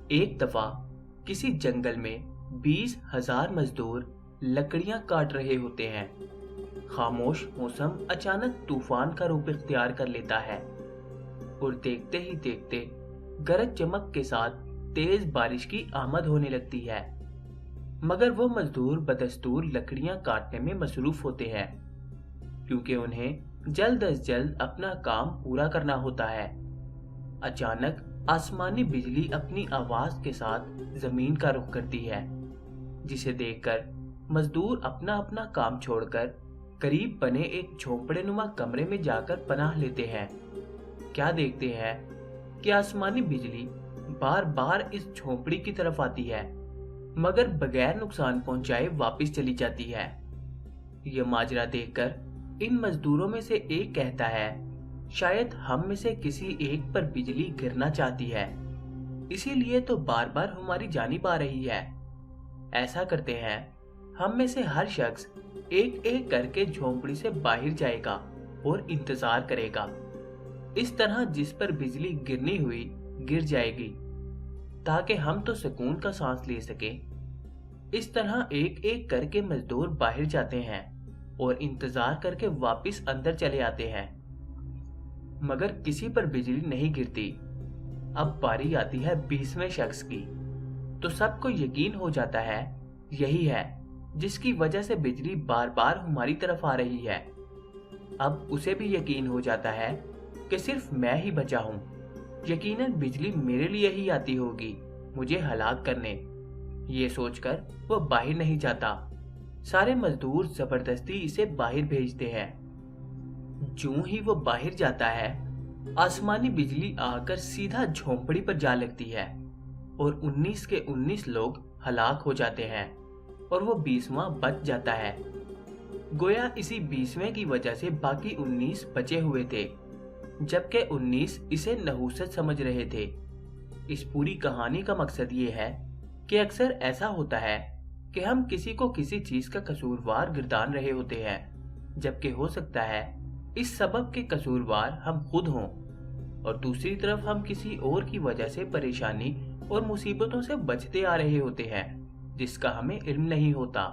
ایک دفعہ کسی جنگل میں 20,000 مزدور لکڑیاں کاٹ رہے ہوتے ہیں۔ خاموش موسم اچانک طوفان کا روپ اختیار کر لیتا ہے اور دیکھتے ہی دیکھتے گرج چمک کے ساتھ تیز بارش کی آمد ہونے لگتی ہے۔ مگر وہ مزدور بدستور لکڑیاں کاٹنے میں مصروف ہوتے ہیں کیونکہ انہیں جلد از جلد اپنا کام پورا کرنا ہوتا ہے۔ اچانک آسمانی بجلی اپنی آواز کے ساتھ زمین کا رخ کرتی ہے، جسے دیکھ کر مزدور اپنا اپنا کام چھوڑ کر قریب بنے ایک جھونپڑے نما کمرے میں جا کر پناہ لیتے ہیں۔ کیا دیکھتے ہیں کہ آسمانی بجلی بار بار اس جھونپڑی کی طرف آتی ہے مگر بغیر نقصان پہنچائے واپس چلی جاتی ہے۔ یہ ماجرا دیکھ کر ان مزدوروں میں سے ایک کہتا ہے، شاید ہم میں سے کسی ایک پر بجلی گرنا چاہتی ہے، اسی لیے تو بار بار ہماری جانب آ رہی ہے۔ ایسا کرتے ہیں، ہم میں سے ہر شخص ایک ایک کر کے جھونپڑی سے باہر جائے گا اور انتظار کرے گا۔ اس طرح جس پر بجلی گرنی ہوئی گر جائے گی تاکہ ہم تو سکون کا سانس لے سکیں۔ اس طرح ایک ایک کر کے مزدور باہر جاتے ہیں اور انتظار کر کے واپس اندر چلے آتے ہیں، مگر کسی پر بجلی نہیں گرتی۔ اب باری آتی ہے 20ویں شخص کی، تو سب کو یقین ہو جاتا ہے یہی ہے جس کی وجہ سے بجلی بار بار ہماری طرف آ رہی ہے۔ اب اسے بھی یقین ہو جاتا ہے کہ صرف میں ہی بچا ہوں، یقیناً بجلی میرے لیے ہی آتی ہوگی مجھے ہلاک کرنے۔ یہ سوچ کر وہ باہر نہیں جاتا۔ سارے مزدور زبردستی اسے باہر بھیجتے ہیں۔ جوں ہی وہ باہر جاتا ہے، آسمانی بجلی آ کر سیدھا جھونپڑی پر جا لگتی ہے اور 19 کے 19 لوگ ہلاک ہو جاتے ہیں اور وہ 20واں بچ جاتا ہے۔ گویا اسی 20ویں کی وجہ سے باقی 19 بچے ہوئے تھے، جبکہ 19 اسے نحوست سمجھ رہے تھے۔ اس پوری کہانی کا مقصد یہ ہے کہ اکثر ایسا ہوتا ہے کہ ہم کسی کو کسی چیز کا قصوروار گردان رہے ہوتے ہیں، جبکہ ہو سکتا ہے اس سبب کے قصوروار ہم خود ہوں، اور دوسری طرف ہم کسی اور کی وجہ سے پریشانی اور مصیبتوں سے بچتے آ رہے ہوتے ہیں جس کا ہمیں علم نہیں ہوتا۔